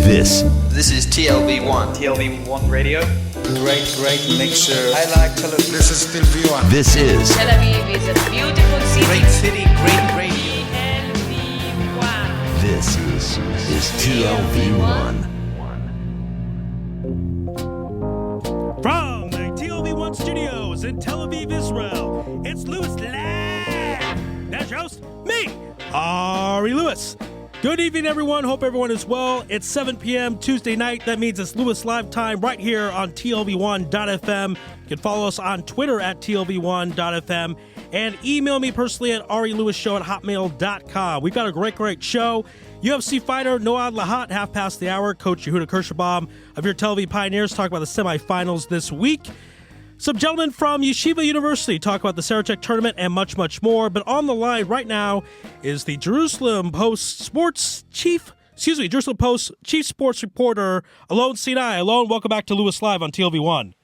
This is TLV1. TLV1 Radio. Great mixture. I like Tel Aviv. This is still V1. This is Tel Aviv is a beautiful city. Great city, great radio. This is TLV1. From the TLV1 studios in Tel Aviv, Israel, it's Louis Live. That's your host, me, Ari Louis. Good evening, everyone. Hope everyone is well. It's 7 p.m. Tuesday night. That means it's Louis Live time right here on TLV1.fm. You can follow us on Twitter at TLV1.fm and email me personally at arilouisshow@hotmail.com. We've got a great show. UFC fighter Noah Lahat, half past the hour. Coach Yehuda Kirschenbaum of your Tel Aviv Pioneers talk about the semifinals this week. Some gentlemen from Yeshiva University talk about the Sarachek tournament and much more. But on the line right now is the Jerusalem Post chief sports reporter, Allon Sinai. Allon, welcome back to Louis Live on TLV1.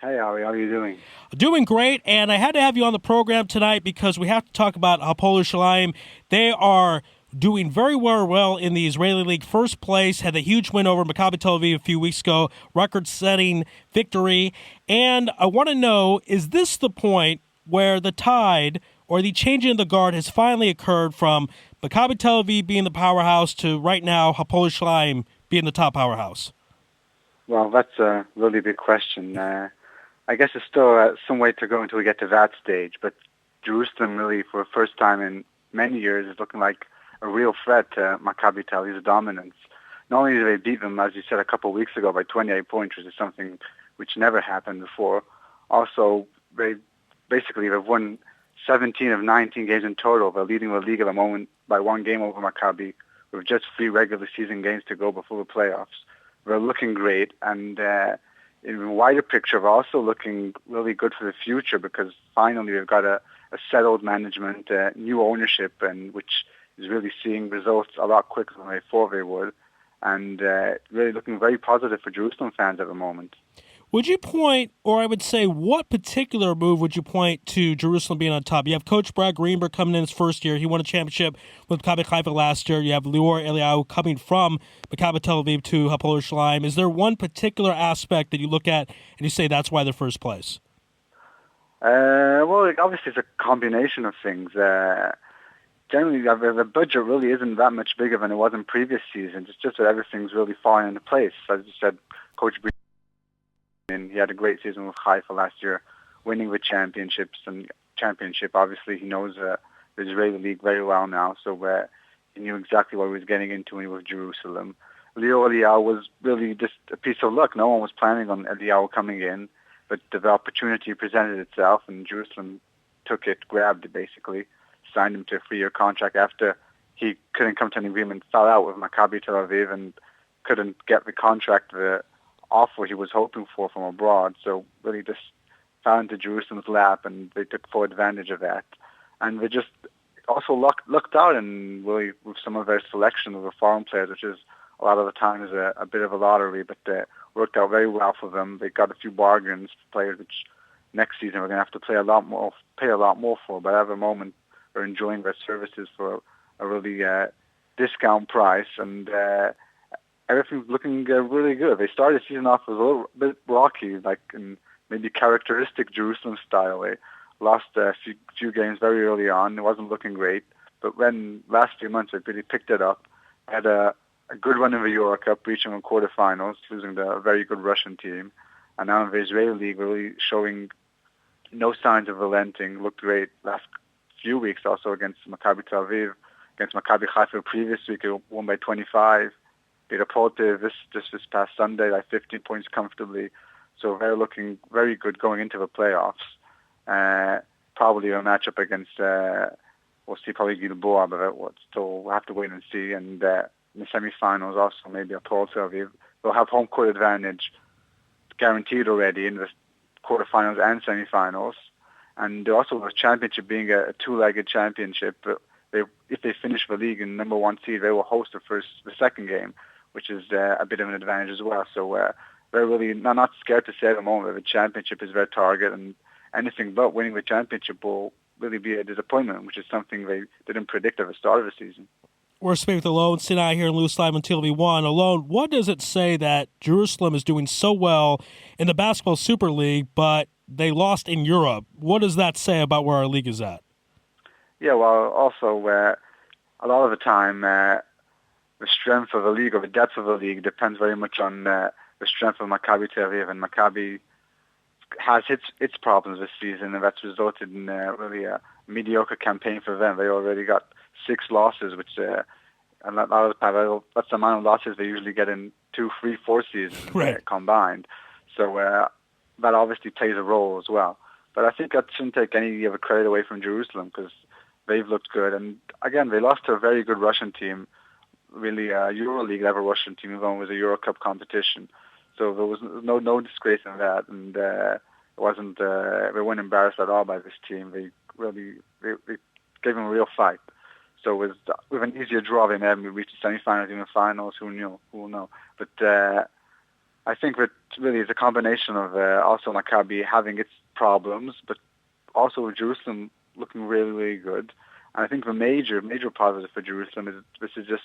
Hey, Ari, how are you doing? Doing great, and I had to have you on the program tonight because we have to talk about Hapoel Yerushalayim. They are doing very well in the Israeli League. First place, had a huge win over Maccabi Tel Aviv a few weeks ago, record-setting victory. And I want to know, is this the point where the tide or the changing of the guard has finally occurred from Maccabi Tel Aviv being the powerhouse to right now Hapoel Yerushalayim being the top powerhouse? Well, that's a really big question. I guess it's still some way to go until we get to that stage, but Jerusalem really, for the first time in many years, is looking like a real threat to Maccabi Tel Aviv's dominance. Not only did they beat them, as you said, a couple of weeks ago by 28 points, which is something which never happened before. Also, they've won 17 of 19 games in total. They're leading the league at the moment by one game over Maccabi, with just 3 regular season games to go before the playoffs. They're looking great, and in the wider picture, they're also looking really good for the future because finally they've got a settled management, new ownership, and which is really seeing results a lot quicker than they thought they would, and really looking very positive for Jerusalem fans at the moment. Would you point, or I would say, what particular move would you point to Jerusalem being on top? You have Coach Brad Greenberg coming in his first year. He won a championship with Maccabi Haifa last year. You have Lior Eliyahu coming from Maccabi Tel Aviv to Hapoel Yerushalayim. Is there one particular aspect that you look at and you say that's why they're first place? Well, obviously it's a combination of things. Generally, the budget really isn't that much bigger than it was in previous seasons. It's just that everything's really falling into place. As you said, Coach Greenberg, he had a great season with Haifa last year, winning the championship. Obviously, he knows the Israeli League very well now, so he knew exactly what he was getting into when he was with Jerusalem. Lior Eliyahu was really just a piece of luck. No one was planning on Eliyahu coming in, but the opportunity presented itself, and Jerusalem took it, grabbed it basically, signed him to a 3-year contract after he couldn't come to an agreement, fell out with Maccabi Tel Aviv, and couldn't get the contract, the offer he was hoping for from abroad. So really just fell into Jerusalem's lap, and they took full advantage of that. And they just also lucked out and really with some of their selection of the foreign players, which is a lot of the time is a bit of a lottery, but worked out very well for them. They got a few bargains for players, which next season we're going to have to pay a lot more for. But at the moment, we're enjoying their services for a really discount price, and everything's looking really good. They started the season off with a little bit rocky, like in maybe characteristic Jerusalem style. They lost a few games very early on. It wasn't looking great, but then last few months they really picked it up. Had a good run in the Euro Cup, reaching the quarterfinals, losing to a very good Russian team. And now in the Israeli League, really showing no signs of relenting. Looked great last few weeks also against Maccabi Tel Aviv, against Maccabi Haifa previous week. It won by 25. Beat Hapoel this past Sunday, like 15 points comfortably. So they're looking very good going into the playoffs. Probably a matchup against, we'll see, probably Gilboa, but we'll have to wait and see. And in the semifinals also, maybe Hapoel Tel Aviv. They'll have home court advantage guaranteed already in the quarterfinals and semifinals. And also the championship being a two-legged championship, if they finish the league in number 1 seed, they will host the second game, which is a bit of an advantage as well. So they're really not scared to say at the moment that the championship is their target, and anything but winning the championship will really be a disappointment, which is something they didn't predict at the start of the season. We're speaking with Allon, Sinai here in Louis Live on TLV1. Allon, what does it say that Jerusalem is doing so well in the Basketball Super League, but they lost in Europe? What does that say about where our league is at? Yeah, well, also, a lot of the time, the strength of a league or the depth of a league depends very much on the strength of Maccabi Tel Aviv, and Maccabi has its problems this season, and that's resulted in really a mediocre campaign for them. They already got 6 losses, which a lot of the time, that's the amount of losses they usually get in 2, 3, 4 seasons combined. So that obviously plays a role as well. But I think that shouldn't take any of the credit away from Jerusalem because they've looked good. And again, they lost to a very good Russian team, really a EuroLeague level Russian team, even though it was a Euro Cup competition. So there was no disgrace in that, and it wasn't. They weren't embarrassed at all by this team. They gave them a real fight. So with an easier draw, they may have reached the semifinals, even finals. Who will know? But I think that really is a combination of also Maccabi having its problems, but also Jerusalem looking really, really good. And I think the major positive for Jerusalem is this is just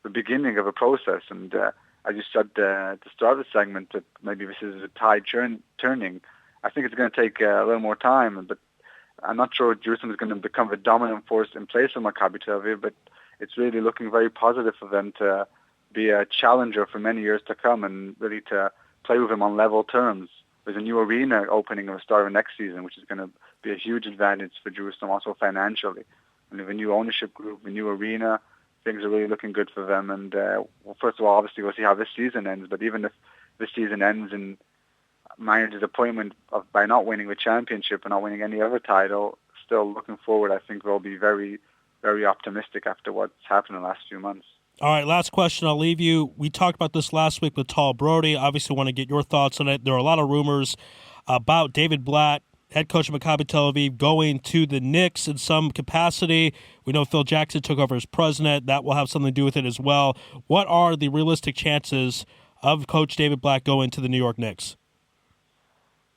the beginning of a process. And as you said to start the segment, that maybe this is a tide turning. I think it's going to take a little more time, but I'm not sure Jerusalem is going to become the dominant force in place of Maccabi Tel Aviv, but it's really looking very positive for them to be a challenger for many years to come and really to play with them on level terms. There's a new arena opening at the start of next season, which is going to be a huge advantage for Jerusalem, also financially. And with a new ownership group, a new arena, things are really looking good for them. And first of all, obviously, we'll see how this season ends. But even if this season ends in minor disappointment by not winning the championship and not winning any other title, still looking forward, I think they'll be very, very optimistic after what's happened in the last few months. All right, last question. I'll leave you. We talked about this last week with Tal Brody. Obviously, want to get your thoughts on it. There are a lot of rumors about David Blatt, head coach of Maccabi Tel Aviv, going to the Knicks in some capacity. We know Phil Jackson took over as president. That will have something to do with it as well. What are the realistic chances of Coach David Blatt going to the New York Knicks?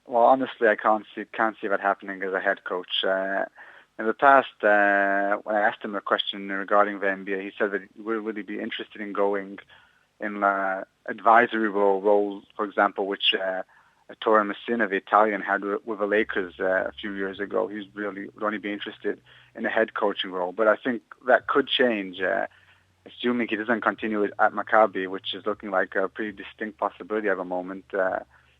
Well, honestly, I can't see that happening as a head coach. In the past, when I asked him a question regarding the NBA, he said that he would really be interested in going in advisory role, for example, which Torre Messina, the Italian, had with the Lakers a few years ago. He would only be interested in a head coaching role. But I think that could change, assuming he doesn't continue at Maccabi, which is looking like a pretty distinct possibility at the moment.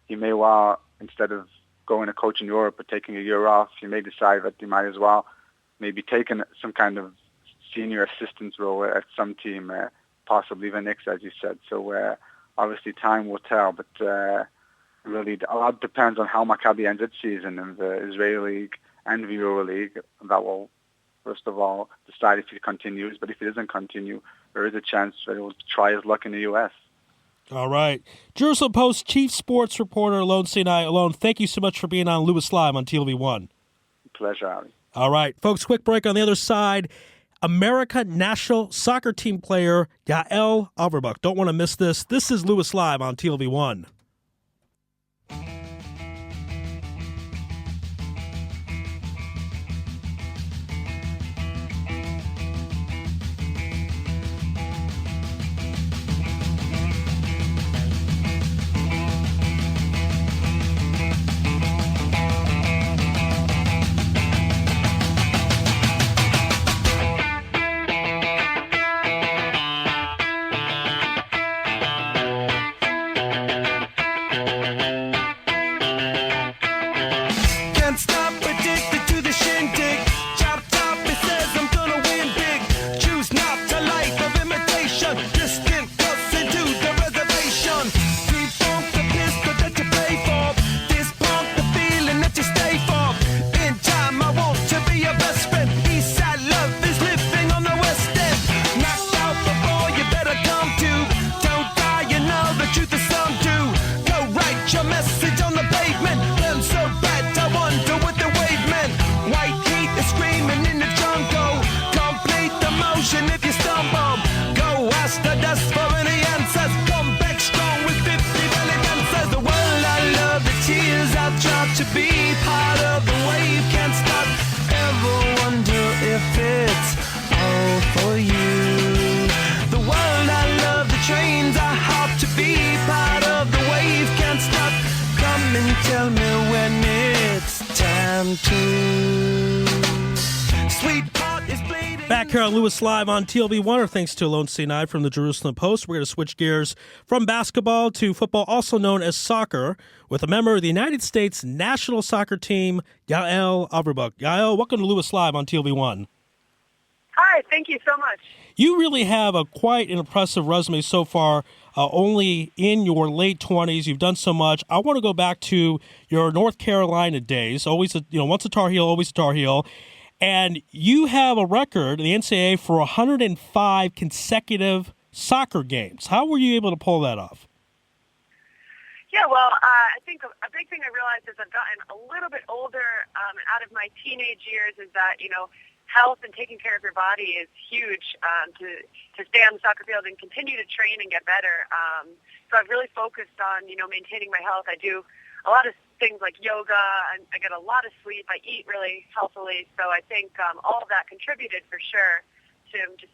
He may well, instead of going to coach in Europe or taking a year off, he may decide that he might as well maybe take some kind of senior assistant role at some team, possibly the Knicks, as you said. So obviously time will tell, but really a lot depends on how Maccabi ends its season in the Israeli League and the Euro League. That will, first of all, decide if he continues, but if he doesn't continue, there is a chance that he will try his luck in the U.S. All right. Jerusalem Post chief sports reporter Allon Sinai. Allon, thank you so much for being on Louis Live on TLV1. Pleasure, Ali. All right. Folks, quick break on the other side. America national soccer team player Yael Averbuch. Don't want to miss this. This is Louis Live on TLV1. one, two. Sweetheart is bleeding. Back here on Louis Live on TLB1, our thanks to Allon Sinai from the Jerusalem Post. We're going to switch gears from basketball to football, also known as soccer, with a member of the United States national soccer team, Yael Averbuch. Yael, welcome to Louis Live on TLB1. Hi, thank you so much. You really have quite an impressive resume so far, only in your late 20s. You've done so much. I want to go back to your North Carolina days. Always, once a Tar Heel, always a Tar Heel. And you have a record in the NCAA for 105 consecutive soccer games. How were you able to pull that off? Yeah, well, I think a big thing I realized as I've gotten a little bit older out of my teenage years is that, health and taking care of your body is huge to stay on the soccer field and continue to train and get better. So I've really focused on, maintaining my health. I do a lot of things like yoga. I get a lot of sleep. I eat really healthily. So I think all of that contributed for sure to just,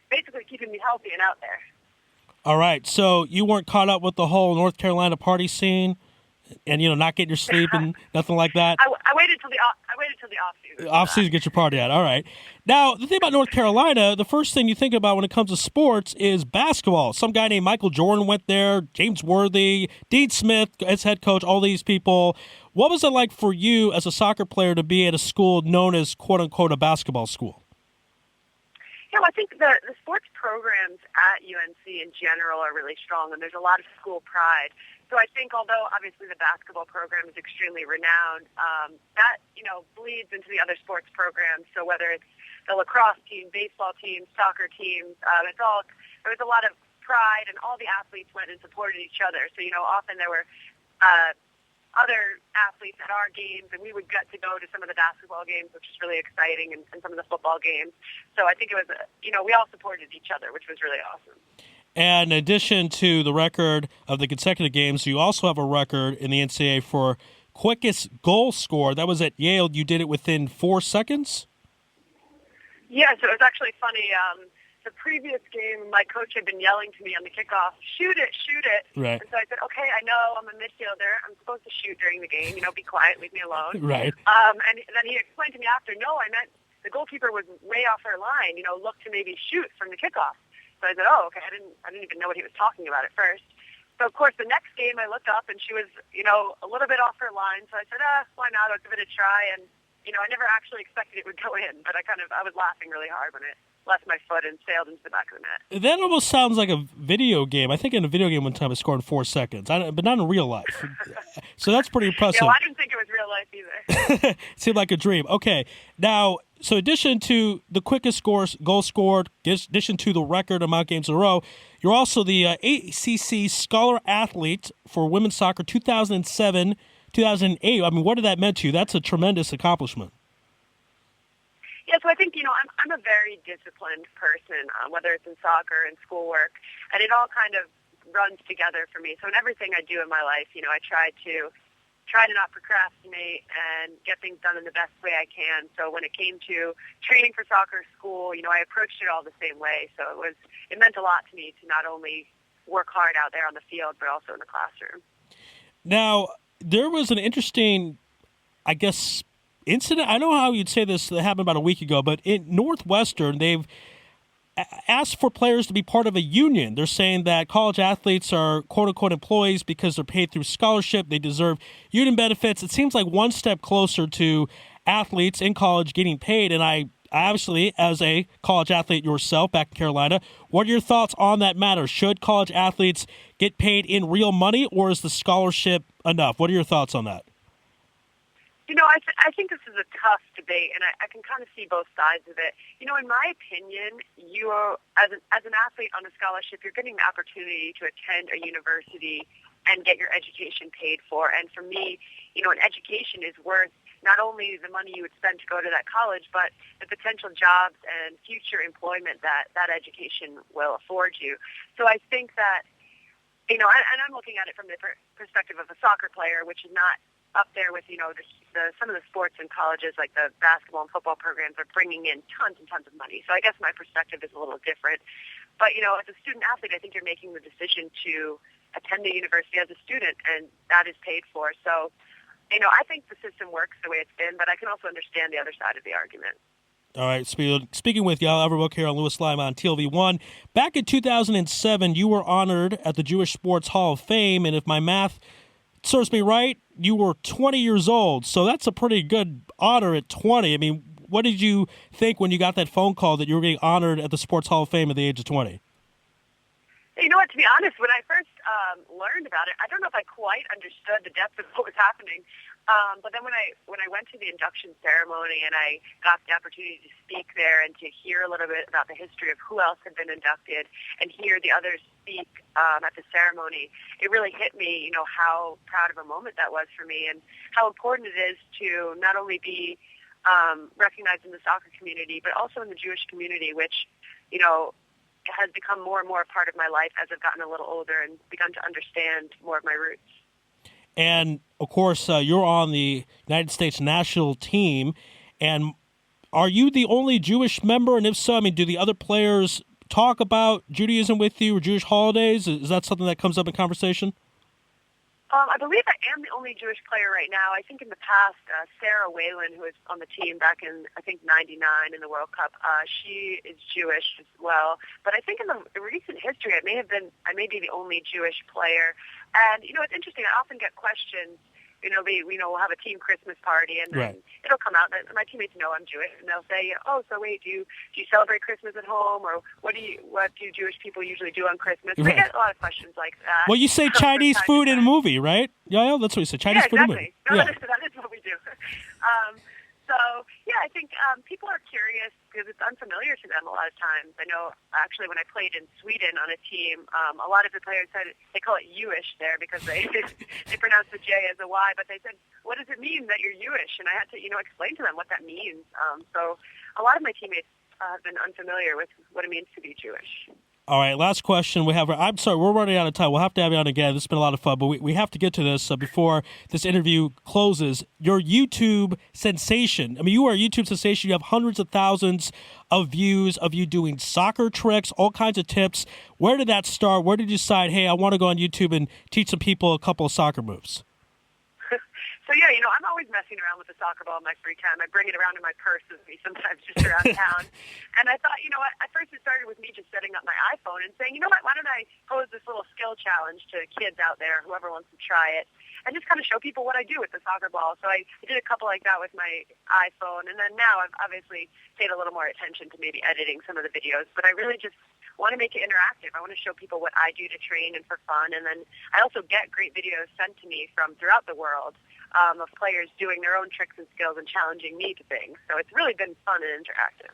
basically keeping me healthy and out there. All right. So you weren't caught up with the whole North Carolina party scene and, not getting your sleep and nothing like that? I waited till the off-season. Off-season to get your party out. All right. Now, the thing about North Carolina, the first thing you think about when it comes to sports is basketball. Some guy named Michael Jordan went there, James Worthy, Dean Smith as head coach, all these people. What was it like for you as a soccer player to be at a school known as, quote-unquote, a basketball school? Yeah, well, I think the sports programs at UNC in general are really strong, and there's a lot of school pride. So I think although obviously the basketball program is extremely renowned, that, bleeds into the other sports programs. So whether it's the lacrosse team, baseball team, soccer teams, there was a lot of pride, and all the athletes went and supported each other. So, often there were other athletes at our games, and we would get to go to some of the basketball games, which is really exciting, and some of the football games. So I think it was, we all supported each other, which was really awesome. And in addition to the record of the consecutive games, you also have a record in the NCAA for quickest goal scored. That was at Yale. You did it within 4 seconds? Yeah, so it was actually funny. The previous game, my coach had been yelling to me on the kickoff, shoot it. Right. And so I said, okay, I know I'm a midfielder. I'm supposed to shoot during the game. Be quiet, leave me alone. Right. And then he explained to me after, no, I meant the goalkeeper was way off her line, look to maybe shoot from the kickoff. So I said, oh, okay, I didn't even know what he was talking about at first. So, of course, the next game I looked up, and she was, a little bit off her line. So I said, why not? I'll give it a try. And, I never actually expected it would go in, but I was laughing really hard when it left my foot and sailed into the back of the net. That almost sounds like a video game. I think in a video game one time I scored in 4 seconds, but not in real life. So that's pretty impressive. Yeah, well, I didn't think it was real life either. Seemed like a dream. Okay, now, so in addition to the quickest goal scored, in addition to the record amount of games in a row, you're also the ACC Scholar Athlete for women's soccer 2007, 2008. I mean, what did that mean to you? That's a tremendous accomplishment. Yeah, so I think, I'm a very disciplined person, whether it's in soccer and schoolwork, and it all kind of runs together for me. So in everything I do in my life, I try to not procrastinate and get things done in the best way I can. So when it came to training for soccer school, I approached it all the same way. So it meant a lot to me to not only work hard out there on the field, but also in the classroom. Now, there was an interesting, incident. I know how you'd say this happened about a week ago, but in Northwestern, they've asked for players to be part of a union. They're saying that college athletes are quote-unquote employees because they're paid through scholarship. They deserve union benefits. It seems like one step closer to athletes in college getting paid. And I obviously, as a college athlete yourself back in Carolina, what are your thoughts on that matter? Should college athletes get paid in real money, or is the scholarship enough? What are your thoughts on that? I think this is a tough debate, and I can kind of see both sides of it. In my opinion, as an athlete on a scholarship, you're getting the opportunity to attend a university and get your education paid for. And for me, an education is worth not only the money you would spend to go to that college, but the potential jobs and future employment that education will afford you. So I think that, and I'm looking at it from the perspective of a soccer player, which is not up there with, some of the sports in colleges, like the basketball and football programs, are bringing in tons and tons of money. So I guess my perspective is a little different. But, as a student athlete, I think you're making the decision to attend the university as a student, and that is paid for. So I think the system works the way it's been, but I can also understand the other side of the argument. All right, speaking with Yael Averbuch here on Louis Live on TLV1. Back in 2007, you were honored at the Jewish Sports Hall of Fame, and if my math serves me right, you were 20 years old. So that's a pretty good honor at 20. I mean, what did you think when you got that phone call that you were getting honored at the Sports Hall of Fame at the age of 20? You know what, to be honest, when I first learned about it, I don't know if I quite understood the depth of what was happening. But then when I went to the induction ceremony and I got the opportunity to speak there and to hear a little bit about the history of who else had been inducted and hear the others speak at the ceremony, it really hit me, how proud of a moment that was for me and how important it is to not only be recognized in the soccer community, but also in the Jewish community, which, has become more and more a part of my life as I've gotten a little older and begun to understand more of my roots. And, of course, you're on the United States national team. And are you the only Jewish member? And if so, do the other players talk about Judaism with you or Jewish holidays? Is that something that comes up in conversation? I believe I am the only Jewish player right now. I think in the past, Sarah Whalen, who was on the team back in, I think, 99 in the World Cup, she is Jewish as well. But I think in the recent history, I may be the only Jewish player. And, it's interesting. I often get questions. We'll have a team Christmas party, and then it'll come out that my teammates know I'm Jewish, and they'll say, "Oh, so wait, do you celebrate Christmas at home, or what do Jewish people usually do on Christmas?" Right. I get a lot of questions like that. Well, you say Chinese food in a movie, right? Yeah, that's what you say. Chinese food in a movie. No, that is what we do. I think people are curious because it's unfamiliar to them a lot of times. I know, actually, when I played in Sweden on a team, a lot of the players said they call it Jewish there because they pronounce the J as a Y, but they said, what does it mean that you're Jewish? And I had to, explain to them what that means. So a lot of my teammates have been unfamiliar with what it means to be Jewish. All right, last question. I'm sorry, we're running out of time. We'll have to have you on again. This has been a lot of fun, but we have to get to this before this interview closes. Your YouTube sensation. You are a YouTube sensation. You have hundreds of thousands of views of you doing soccer tricks, all kinds of tips. Where did that start? Where did you decide, hey, I want to go on YouTube and teach some people a couple of soccer moves? So, I'm always messing around with the soccer ball in my free time. I bring it around in my purse with me sometimes just around town. And I thought, at first it started with me just setting up my iPhone and saying, why don't I pose this little skill challenge to kids out there, whoever wants to try it, and just kind of show people what I do with the soccer ball. So I did a couple like that with my iPhone. And then now I've obviously paid a little more attention to maybe editing some of the videos. But I really just want to make it interactive. I want to show people what I do to train and for fun. And then I also get great videos sent to me from throughout the world of players doing their own tricks and skills and challenging me to things. So it's really been fun and interactive.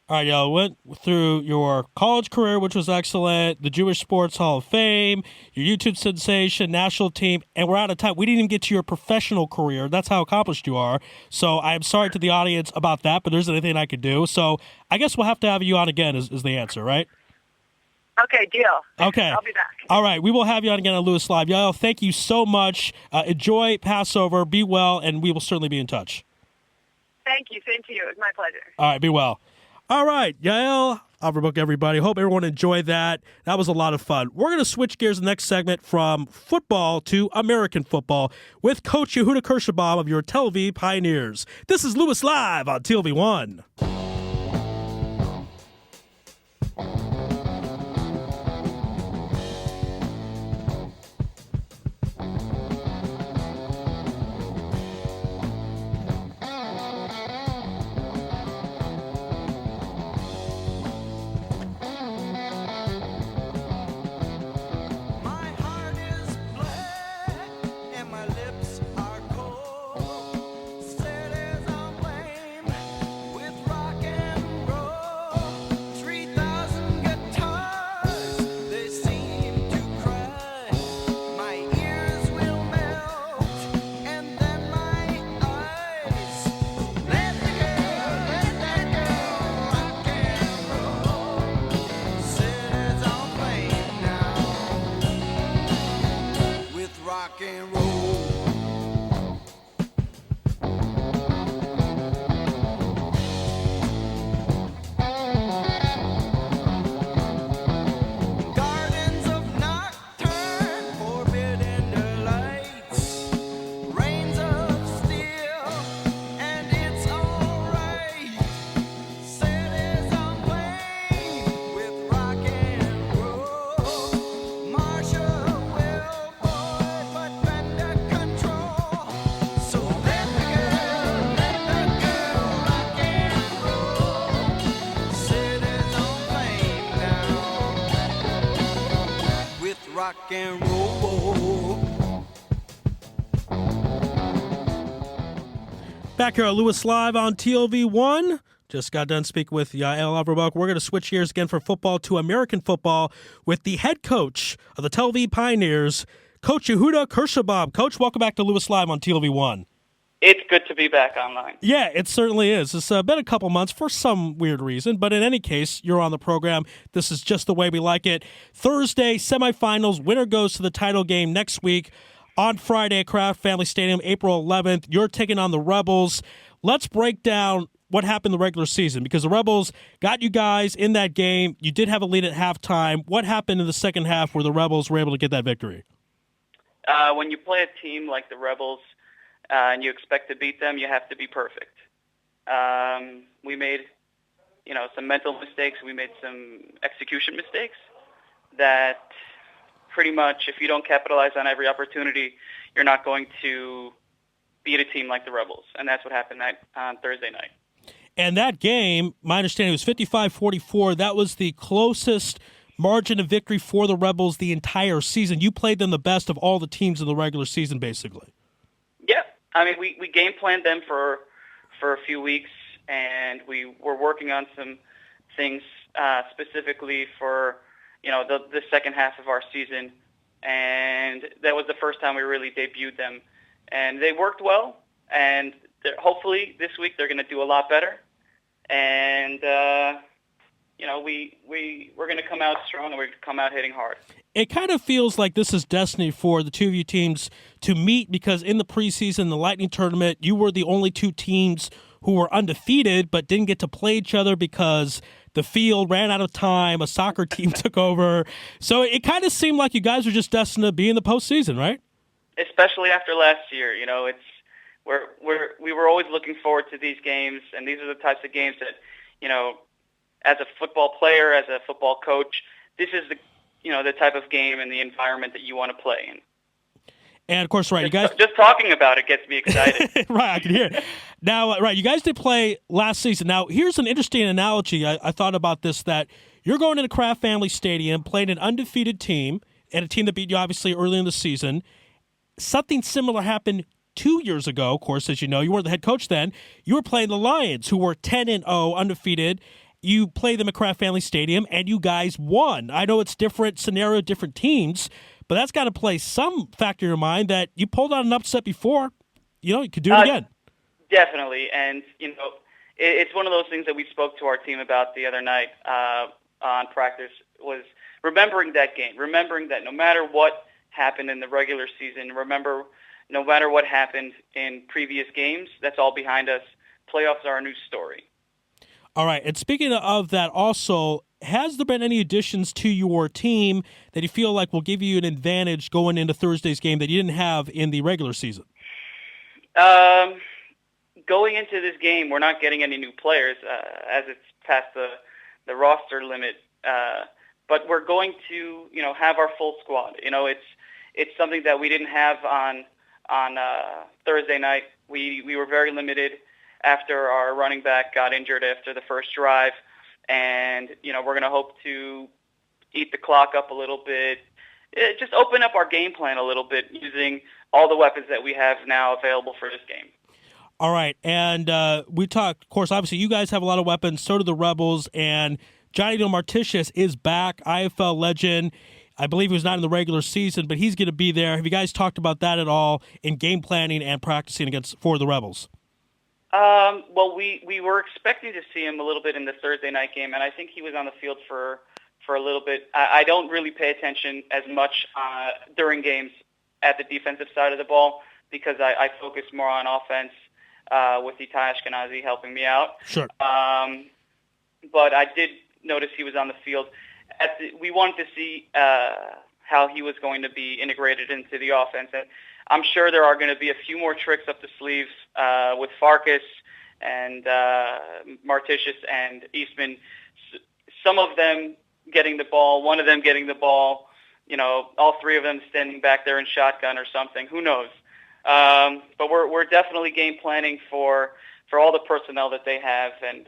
All right, y'all. Went through your college career, which was excellent, the Jewish Sports Hall of Fame, your YouTube sensation, national team, and we're out of time. We didn't even get to your professional career. That's how accomplished you are. So I'm sorry to the audience about that, but there isn't anything I could do. So I guess we'll have to have you on again is the answer, right? Okay, deal. Okay. I'll be back. All right, we will have you on again on Louis Live. Yael, thank you so much. Enjoy Passover. Be well, and we will certainly be in touch. Thank you. Same to you. It was my pleasure. All right, be well. All right, Yael Averbuch, everybody. Hope everyone enjoyed that. That was a lot of fun. We're going to switch gears the next segment from football to American football with Coach Yehuda Kirschenbaum of your Tel Aviv Pioneers. This is Louis Live on TLV1. Rock rock and roll. Back here at Louis Live on TLV1. Just got done speaking with Yael Averbuch. We're going to switch gears again from football to American football with the head coach of the Tel Aviv Pioneers, Coach Yehuda Kirschenbaum. Coach, welcome back to Louis Live on TLV1. It's good to be back online. Yeah, it certainly is. It's been a couple months for some weird reason, but in any case, you're on the program. This is just the way we like it. Thursday, semifinals. Winner goes to the title game next week. On Friday at Kraft Family Stadium, April 11th. You're taking on the Rebels. Let's break down what happened in the regular season, because the Rebels got you guys in that game. You did have a lead at halftime. What happened in the second half where the Rebels were able to get that victory? When you play a team like the Rebels and you expect to beat them, you have to be perfect. We made, some mental mistakes. We made some execution mistakes that pretty much, if you don't capitalize on every opportunity, you're not going to beat a team like the Rebels. And that's what happened on Thursday night. And that game, my understanding, was 55-44. That was the closest margin of victory for the Rebels the entire season. You played them the best of all the teams in the regular season, basically. Yeah. I mean, we game planned them for a few weeks, and we were working on some things specifically for, the second half of our season. And that was the first time we really debuted them. And they worked well, and hopefully this week they're going to do a lot better. And, we're going to come out strong, and we're going to come out hitting hard. It kind of feels like this is destiny for the two of you teams to meet, because in the preseason, the Lightning tournament, you were the only two teams who were undefeated but didn't get to play each other because the field ran out of time, a soccer team took over. So it kind of seemed like you guys were just destined to be in the postseason, right? Especially after last year, we were always looking forward to these games, and these are the types of games that, as a football player, as a football coach, this is the type of game and the environment that you want to play in. And of course, right, you guys just talking about it gets me excited. Right, I can hear it. Now, right, you guys did play last season. Now, here's an interesting analogy. I thought about this, that you're going into Kraft Family Stadium, playing an undefeated team, and a team that beat you obviously early in the season. Something similar happened 2 years ago. Of course, as you know, you weren't the head coach then. You were playing the Lions, who were 10-0, undefeated. You played them at Kraft Family Stadium, and you guys won. I know it's different scenario, different teams, but that's got to play some factor in your mind that you pulled out an upset before. You could do it again. Definitely, and it's one of those things that we spoke to our team about the other night on practice, was remembering that game, remembering that no matter what happened in the regular season, remember no matter what happened in previous games, that's all behind us. Playoffs are a new story. All right, and speaking of that also, has there been any additions to your team that you feel like will give you an advantage going into Thursday's game that you didn't have in the regular season? Going into this game, we're not getting any new players as it's past the roster limit, but we're going to have our full squad. It's something that we didn't have on Thursday night. We were very limited after our running back got injured after the first drive, and we're going to hope to eat the clock up a little bit, just open up our game plan a little bit using all the weapons that we have now available for this game. All right, and we talked, of course, obviously you guys have a lot of weapons, so do the Rebels, and Johnny Marticius is back, IFL legend. I believe he was not in the regular season, but he's going to be there. Have you guys talked about that at all in game planning and practicing for the Rebels? Well, we were expecting to see him a little bit in the Thursday night game, and I think he was on the field for a little bit. I don't really pay attention as much during games at the defensive side of the ball because I focus more on offense with Itai Ashkenazi helping me out. Sure. But I did notice he was on the field. We wanted to see how he was going to be integrated into the offense, and I'm sure there are going to be a few more tricks up the sleeves with Farkas and Marticius and Eastman. Some of them getting the ball, one of them getting the ball, all three of them standing back there in shotgun or something. Who knows? But we're definitely game planning for all the personnel that they have and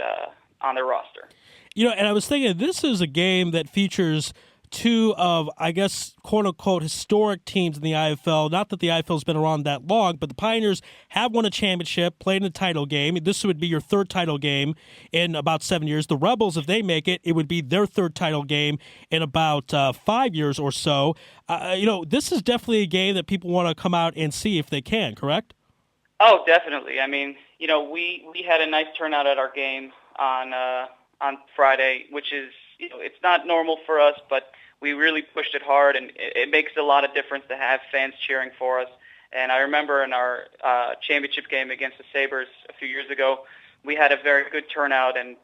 on their roster. And I was thinking this is a game that features two of, I guess, quote-unquote, historic teams in the IFL. Not that the IFL's been around that long, but the Pioneers have won a championship, played in a title game. This would be your third title game in about 7 years. The Rebels, if they make it, it would be their third title game in about 5 years or so. This is definitely a game that people want to come out and see if they can, correct? Oh, definitely. I mean, we had a nice turnout at our game on Friday, which is, it's not normal for us, but we really pushed it hard, and it makes a lot of difference to have fans cheering for us. And I remember in our championship game against the Sabres a few years ago, we had a very good turnout, and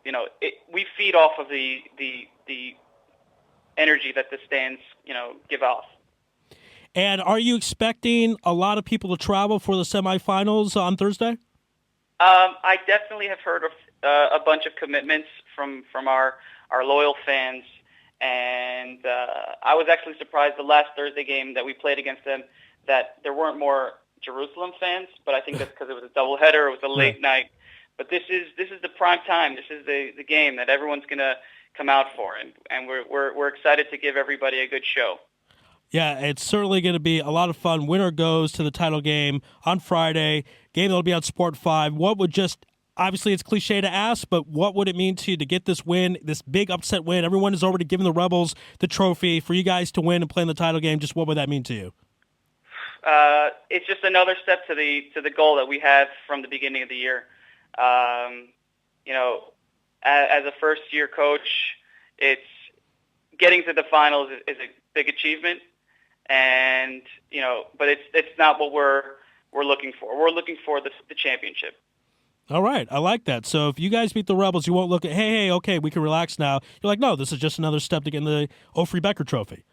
we feed off of the energy that the stands give off. And are you expecting a lot of people to travel for the semifinals on Thursday? I definitely have heard of a bunch of commitments from our loyal fans, and I was actually surprised the last Thursday game that we played against them that there weren't more Jerusalem fans, but I think that's because it was a doubleheader, it was a late night. But this is the prime time. This is the game that everyone's going to come out for, and we're excited to give everybody a good show. Yeah, it's certainly going to be a lot of fun. Winner goes to the title game on Friday. Game that will be on Sport 5. What would obviously it's cliche to ask, but what would it mean to you to get this win, this big upset win? Everyone has already given the Rebels the trophy. For you guys to win and play in the title game, just what would that mean to you? It's just another step to the goal that we had from the beginning of the year. As a first-year coach, it's getting to the finals is a big achievement, and but it's not what we're looking for. We're looking for the championship. All right, I like that. So if you guys beat the Rebels, you won't look at, hey, okay, we can relax now. You're like, no, this is just another step to get in the Ofri Becker Trophy.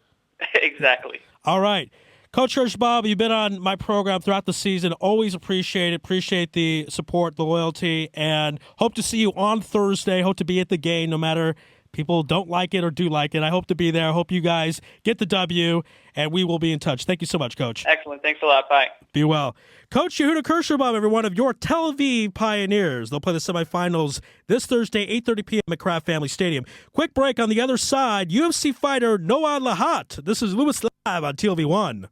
Exactly. All right. Coach Kirschenbaum, you've been on my program throughout the season. Always appreciate it. Appreciate the support, the loyalty, and hope to see you on Thursday. Hope to be at the game no matter people don't like it or do like it. I hope to be there. I hope you guys get the W, and we will be in touch. Thank you so much, Coach. Excellent. Thanks a lot. Bye. Be well. Coach Yehuda Kirschenbaum, everyone, of your Tel Aviv Pioneers. They'll play the semifinals this Thursday, 8:30 p.m. at Kraft Family Stadium. Quick break on the other side. UFC fighter Noah Lahat. This is Louis Live on TLV1.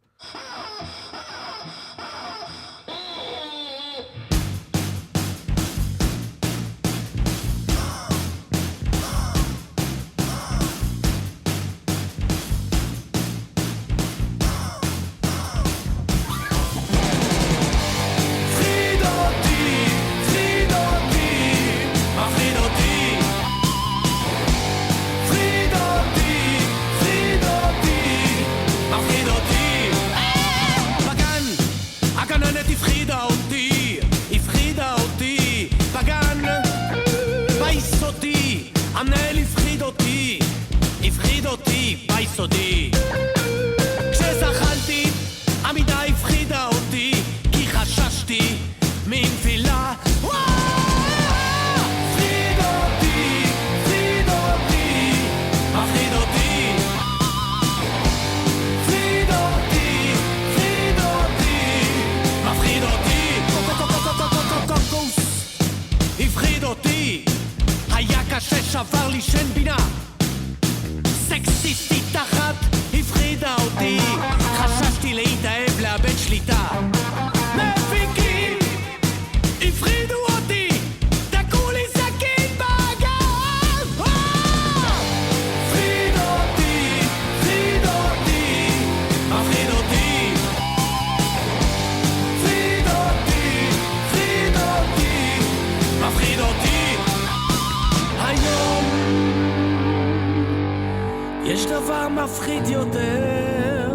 ביסודי כשזחלתי עמידה הפחידה אותי כי חששתי מנפילה הפחיד אותי, הפחיד אותי, מפחיד אותי הפחיד אותי, הפחיד אותי, מפחיד אותי קוקוס הפחיד אותי היה קשה שבר לי שן בינה סקסיסטית אחת הפחידה אותי חששתי להתאהב לאבד שליטה מפיקים הפחידו אותי תקעו לי סכין בגב הפחיד אותי, הפחיד אותי מפחיד אותי הפחיד אותי, הפחיד אותי מפחיד אותי היום יש דבר מפחיד יותר,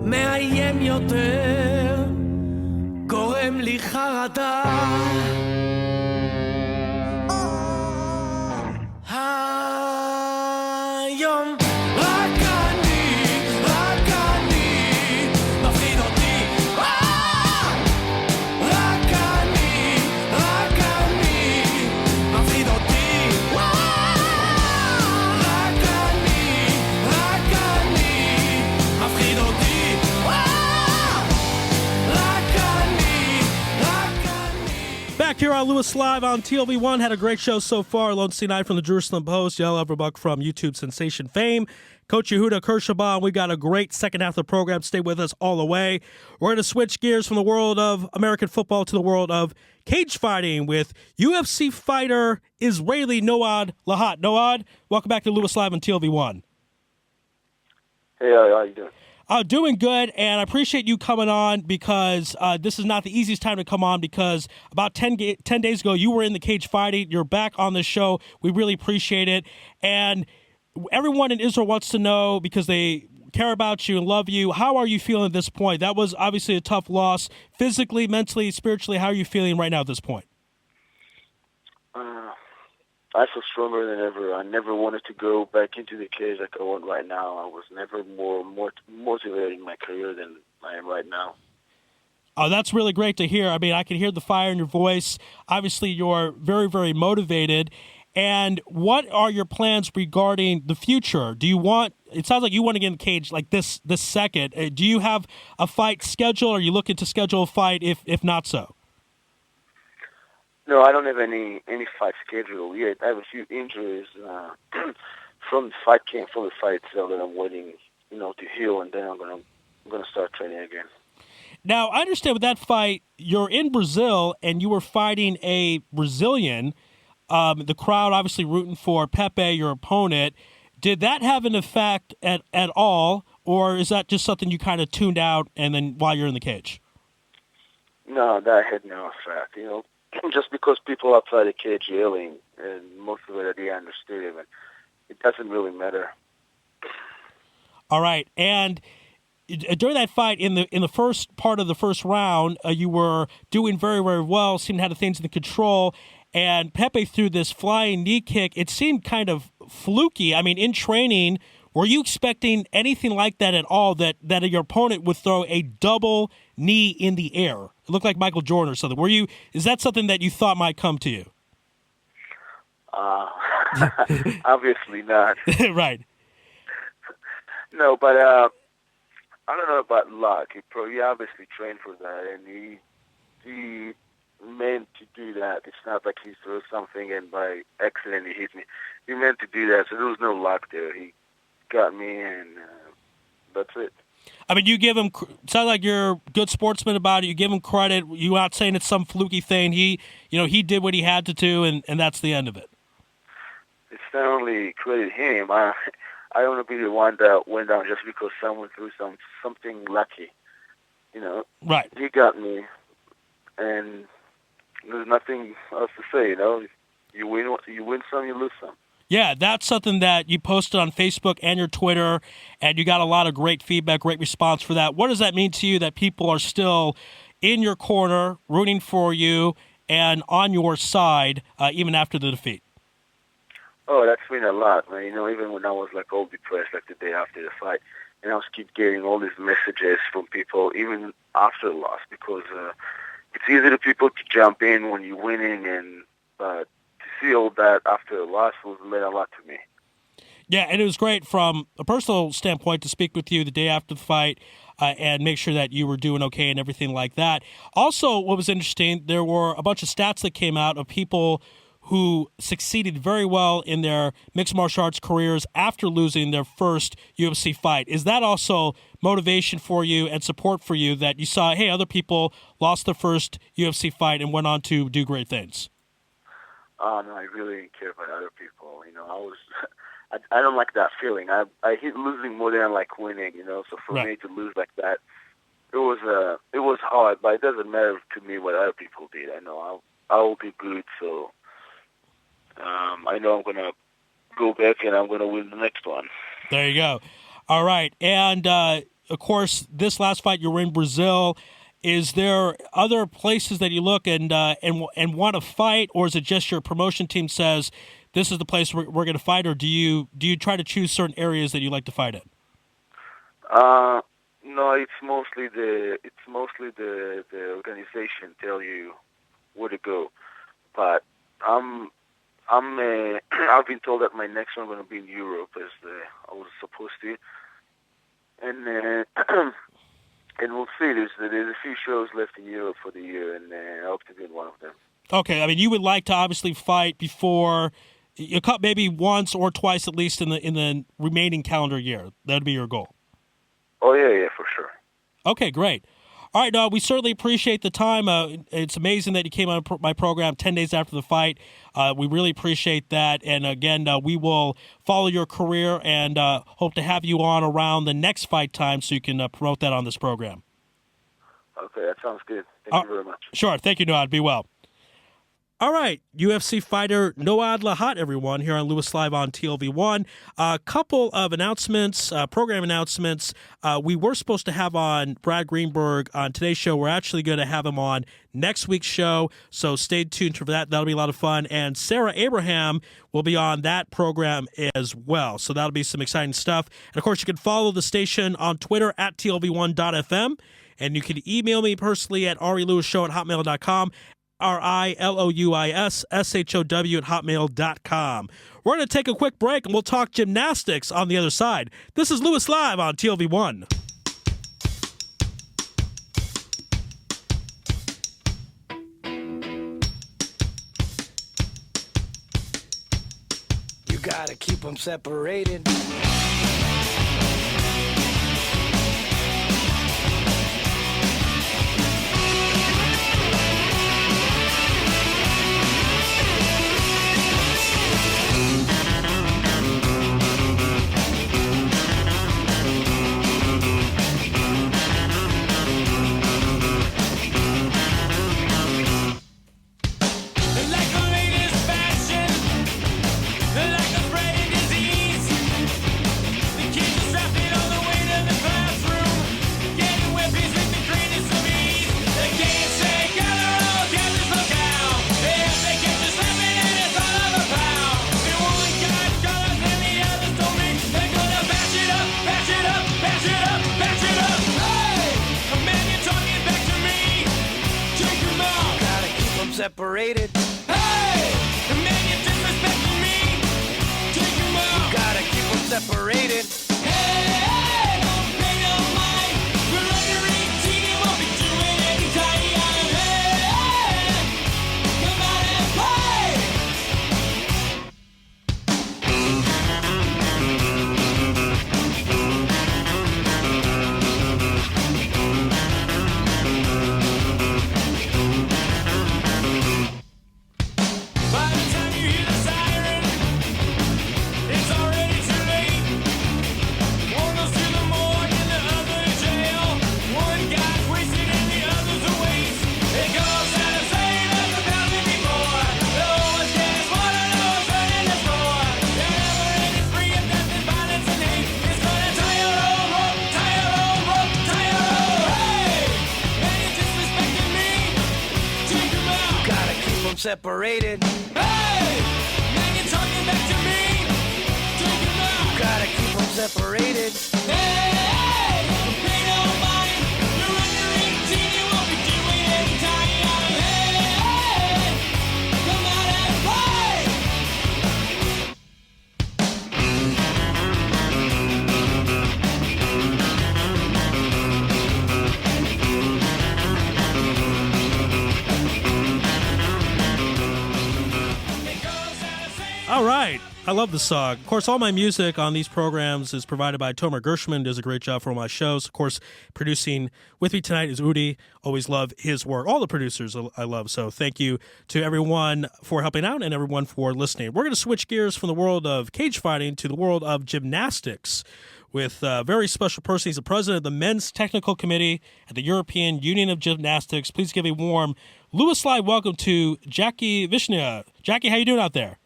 מאיים יותר, גורם לי חרדה. היום רק אני מפחיד אותי. רק אני מפחיד אותי. Back here Yael Louis live on TLV1. Had a great show so far. Allon Sinai from the Jerusalem Post, Yael Averbuch from YouTube sensation fame, Coach Yehuda Kirschenbaum. We got a great second half of the program. Stay with us all the way. We're going to switch gears from the world of American football to the world of cage fighting with UFC fighter Israeli Lahat. Lahat, welcome back to Louis Live on TLV1. Hey, how you doing? Doing good, and I appreciate you coming on because this is not the easiest time to come on because about 10 days ago you were in the cage fighting. You're back on the show. We really appreciate it. And everyone in Israel wants to know, because they care about you and love you, how are you feeling at this point? That was obviously a tough loss. Physically, mentally, spiritually, how are you feeling right now at this point? I feel stronger than ever. I never wanted to go back into the cage like I want right now. I was never more motivated in my career than I am right now. Oh, that's really great to hear. I mean, I can hear the fire in your voice. Obviously, you're very, very motivated. And what are your plans regarding the future? Do you want? It sounds like you want to get in the cage like this second. Do you have a fight scheduled? Are you looking to schedule a fight? If not so. No, I don't have any fight schedule yet. I have a few injuries from the fight itself that I'm waiting, to heal, and then I'm gonna start training again. Now, I understand with that fight, you're in Brazil and you were fighting a Brazilian. The crowd obviously rooting for Pepe, your opponent. Did that have an effect at all, or is that just something you kind of tuned out and then while you're in the cage? No, that had no effect. Just because people outside the cage yelling, and most of it they understood it, but it doesn't really matter. All right, and during that fight, in the first part of the first round, you were doing very, very well. Seemed to have things in control, and Pepe threw this flying knee kick. It seemed kind of fluky. I mean, in training, were you expecting anything like that at all? That your opponent would throw a double knee in the air? It looked like Michael Jordan or something. Is that something that you thought might come to you? Obviously not. Right. No, but I don't know about luck. He obviously trained for that, and he meant to do that. It's not like he threw something and by accident he hit me. He meant to do that, so there was no luck there. He got me, and that's it. I mean, you give him. Sounds like you're a good sportsman about it. You give him credit. You're not saying it's some fluky thing. He did what he had to do, and that's the end of it. It's not only credit him. I don't want to be the one that went down just because someone threw something lucky. Right. He got me, and there's nothing else to say. You win some, you lose some. Yeah, that's something that you posted on Facebook and your Twitter, and you got a lot of great feedback, great response for that. What does that mean to you that people are still in your corner, rooting for you, and on your side, even after the defeat? Oh, that's mean a lot, man. Even when I was all depressed, the day after the fight, and I was keep getting all these messages from people, even after the loss, because it's easy for people to jump in when you're winning, but to see all that after the loss meant a lot to me. Yeah, and it was great from a personal standpoint to speak with you the day after the fight and make sure that you were doing okay and everything like that. Also, what was interesting, there were a bunch of stats that came out of people who succeeded very well in their mixed martial arts careers after losing their first UFC fight. Is that also motivation for you and support for you that you saw, hey, other people lost their first UFC fight and went on to do great things? Oh, no, I really didn't care about other people. I don't like that feeling. I hate losing more than I like winning, so for me to lose like that, it was hard, but it doesn't matter to me what other people did. I know I'll be good, so I know I'm going to go back and I'm going to win the next one. There you go. All right. And, of course, this last fight you were in Brazil. Is there other places that you look and want to fight, or is it just your promotion team says this is the place we're going to fight, or do you try to choose certain areas that you like to fight in? No, it's mostly the organization tell you where to go, but I've been told that my next one going to be in Europe, as I was supposed to, and and we'll see. There's a few shows left in Europe for the year, and I hope to be in one of them. Okay, I mean, you would like to obviously fight before you cut maybe once or twice at least in the remaining calendar year. That would be your goal. Oh yeah, for sure. Okay, great. All right, we certainly appreciate the time. It's amazing that you came on my program 10 days after the fight. We really appreciate that. And again, we will follow your career and hope to have you on around the next fight time so you can promote that on this program. Okay, that sounds good. Thank you very much. Sure. Thank you, Noad. Be well. All right, UFC fighter Noad Lahat, everyone, here on Louis Live on TLV1. A couple of announcements, program announcements. We were supposed to have on Brad Greenberg on today's show. We're actually going to have him on next week's show, so stay tuned for that. That'll be a lot of fun. And Sarah Abraham will be on that program as well, so that'll be some exciting stuff. And, of course, you can follow the station on Twitter at TLV1.fm, and you can email me personally at arilouisshow@hotmail.com. RILOUISSHOW@hotmail.com. We're going to take a quick break and we'll talk gymnastics on the other side. This is Louis Live on TLV1. You gotta keep them separated. Separated. Hey! The man you disrespecting me. Take him out. You gotta keep them separated. Hey! Don't pay no mind. We're under 18 and won't be doing any time. Hey! Come out and play. Separated. Hey! Man, you're talking back to me. Take him out. You gotta keep them separated. Hey! Don't pay no mind. You're under 18, you won't be doing any time. Hey! Come out and play. All right. I love the song. Of course, all my music on these programs is provided by Tomer Gershman. Does a great job for all my shows. Of course, producing with me tonight is Udi. Always love his work. All the producers I love. So thank you to everyone for helping out and everyone for listening. We're going to switch gears from the world of cage fighting to the world of gymnastics with a very special person. He's the president of the Men's Technical Committee at the European Union of Gymnastics. Please give a warm Louis Live welcome to Jacky Wishnia. Jacky, how you doing out there?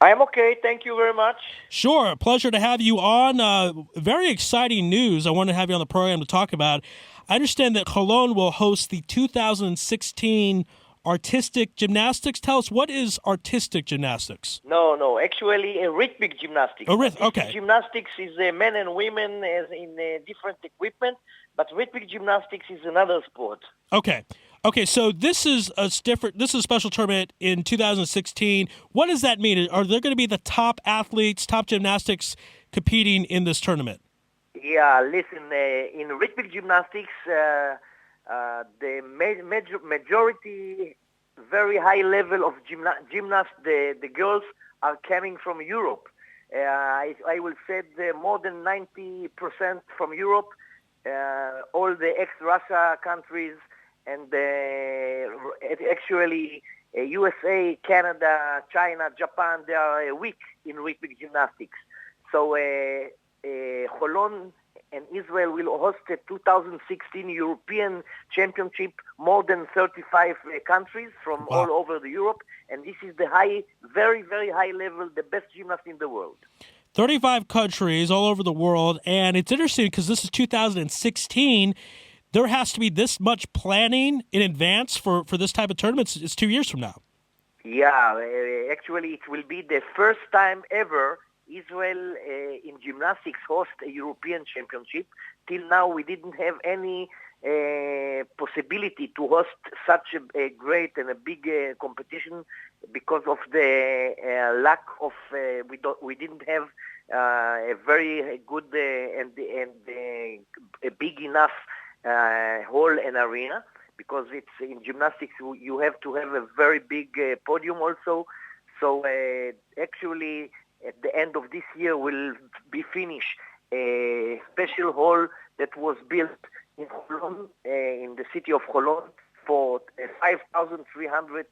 I'm okay. Thank you very much. Sure. Pleasure to have you on. Very exciting news I want to have you on the program to talk about. I understand that Allon will host the 2016 Artistic Gymnastics. Tell us, what is artistic gymnastics? No. Actually, rhythmic gymnastics. Okay. Gymnastics is men and women in different equipment, but rhythmic gymnastics is another sport. Okay, so this is a special tournament in 2016. What does that mean? Are there going to be the top athletes, top gymnastics competing in this tournament? Yeah, listen, in rhythmic gymnastics, the majority very high level of gymnasts. The girls are coming from Europe. I will say more than 90% from Europe, all the ex-Russia countries, and actually USA, Canada, China, Japan, they are weak in Rhythmic gymnastics. So Holon and Israel will host the 2016 European Championship, more than 35 countries from all over the Europe, and this is the very, very high level, the best gymnast in the world. 35 countries all over the world, and it's interesting because this is 2016. There has to be this much planning in advance for this type of tournament. It's 2 years from now. Yeah, actually it will be the first time ever Israel in gymnastics host a European championship. Till now we didn't have any possibility to host such a great and a big competition because of the lack of we didn't have a very good and a big enough hall and arena, because it's in gymnastics you have to have a very big podium also. So actually at the end of this year will be finished a special hall that was built in Holon, in the city of Holon, for 5,300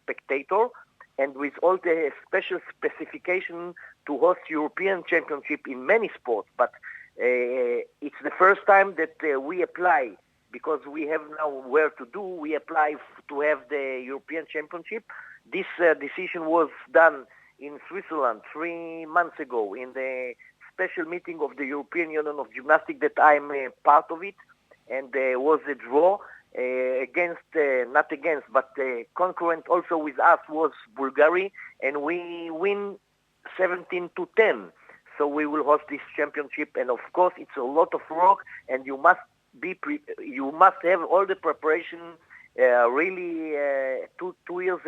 spectators, and with all the special specification to host European Championship in many sports. But it's the first time that we apply, because we have now where to do. We apply to have the European Championship. This decision was done in Switzerland 3 months ago in the special meeting of the European Union of Gymnastics that I'm a part of it, and there was a draw but concurrent also with us was Bulgaria, and we win 17-10. So we will host this championship, and of course it's a lot of work, and you must have all the preparation really 2 years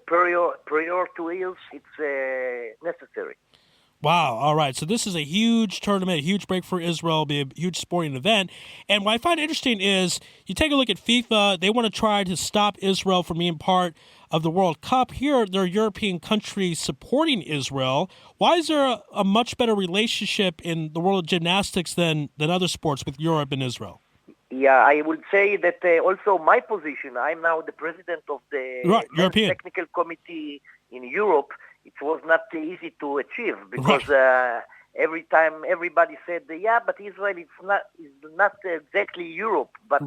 prior 2 years. It's necessary. Wow. All right. So this is a huge tournament, a huge break for Israel, be a huge sporting event. And what I find interesting is you take a look at FIFA. They want to try to stop Israel from being part of the World Cup. Here, there are European countries supporting Israel. Why is there a much better relationship in the world of gymnastics than other sports with Europe and Israel? Yeah, I would say that also my position, I'm now the president of the European Technical Committee in Europe. It was not easy to achieve because every time everybody said, but Israel is not exactly Europe, but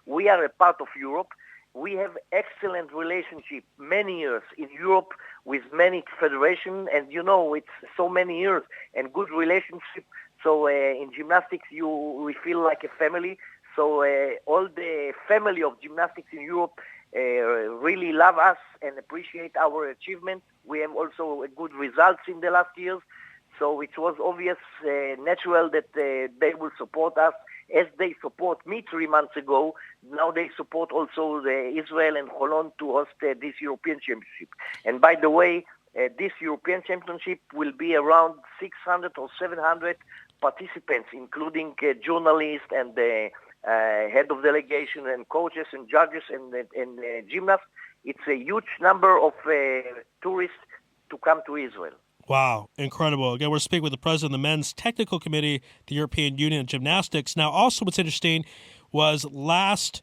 we are a part of Europe. We have excellent relationship many years in Europe with many federations, and it's so many years and good relationship. So in gymnastics, we feel like a family. So all the family of gymnastics in Europe really love us and appreciate our achievement. We have also good results in the last years. So it was obvious, natural that they will support us as they support me 3 months ago. Now they support also Israel and Holon to host this European Championship. And by the way, this European Championship will be around 600 or 700 participants, including journalists and head of delegation and coaches and judges and gymnasts. It's a huge number of tourists to come to Israel. Wow, incredible. Again, we're speaking with the president of the Men's Technical Committee, the European Union of Gymnastics. Now, also what's interesting was last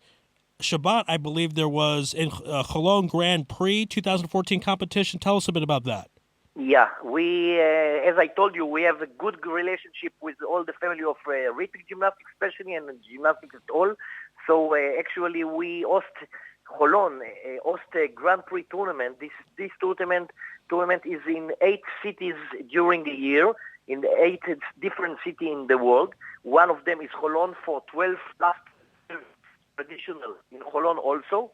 Shabbat, I believe there was in Cologne Grand Prix 2014 competition. Tell us a bit about that. Yeah, we, as I told you, we have a good relationship with all the family of rhythmic gymnastics, especially, and gymnastics at all. So actually, we host Holon, host a Grand Prix tournament. This tournament is in 8 cities during the year, in the 8 different cities in the world. One of them is Holon for 12 last traditional in Holon also.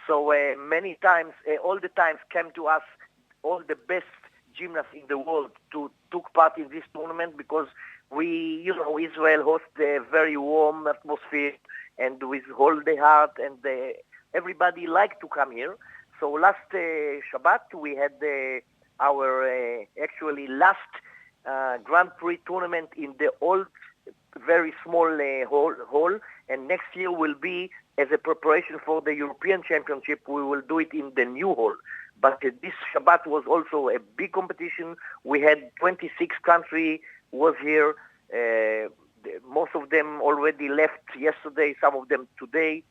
So many times, all the times came to us all the best gymnasts in the world took part in this tournament, because we, Israel hosts a very warm atmosphere and with all the heart, and everybody liked to come here. So last Shabbat we had our actually last Grand Prix tournament in the old, very small hall, and next year will be, as a preparation for the European Championship, we will do it in the new hall. But this Shabbat was also a big competition. We had 26 countries was here. Most of them already left yesterday, some of them today.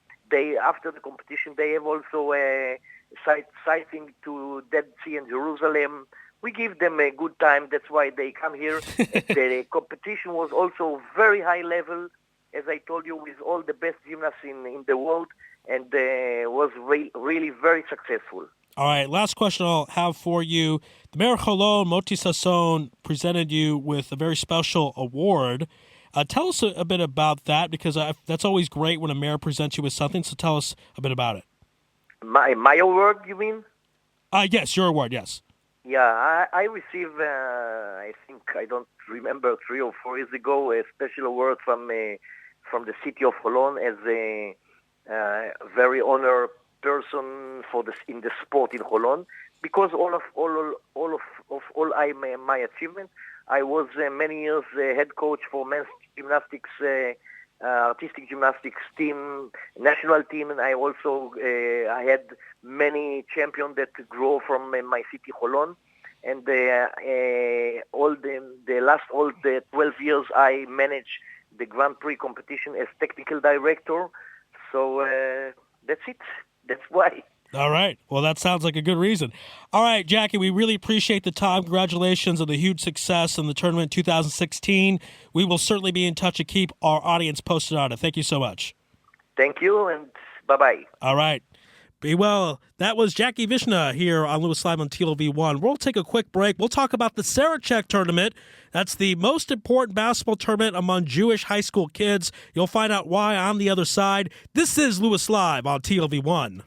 After the competition, they have also sighting to Dead Sea and Jerusalem. We give them a good time. That's why they come here. The competition was also very high level, as I told you, with all the best gymnasts in the world, and was really very successful. All right, last question I'll have for you. The Mayor Cholon, Moti Sasson, presented you with a very special award. Tell us a bit about that, because that's always great when a mayor presents you with something, so tell us a bit about it. My award, you mean? Yes, your award, yes. Yeah, I received, I think, I don't remember, 3 or 4 years ago, a special award from the city of Allon as a very honored person in the sport in Allon, because all my achievement. I was many years head coach for men's gymnastics, artistic gymnastics team, national team, and I also I had many champions that grew from my city, Allon. And all the 12 years I managed the Grand Prix competition as technical director. So that's it. That's why. All right. Well, that sounds like a good reason. All right, Jacky, we really appreciate the time. Congratulations on the huge success in the tournament 2016. We will certainly be in touch to keep our audience posted on it. Thank you so much. Thank you, and bye-bye. All right. Be well. That was Jacky Wishnia here on Louis Live on TLV1. We'll take a quick break. We'll talk about the Sarachek tournament. That's the most important basketball tournament among Jewish high school kids. You'll find out why on the other side. This is Louis Live on TLV1.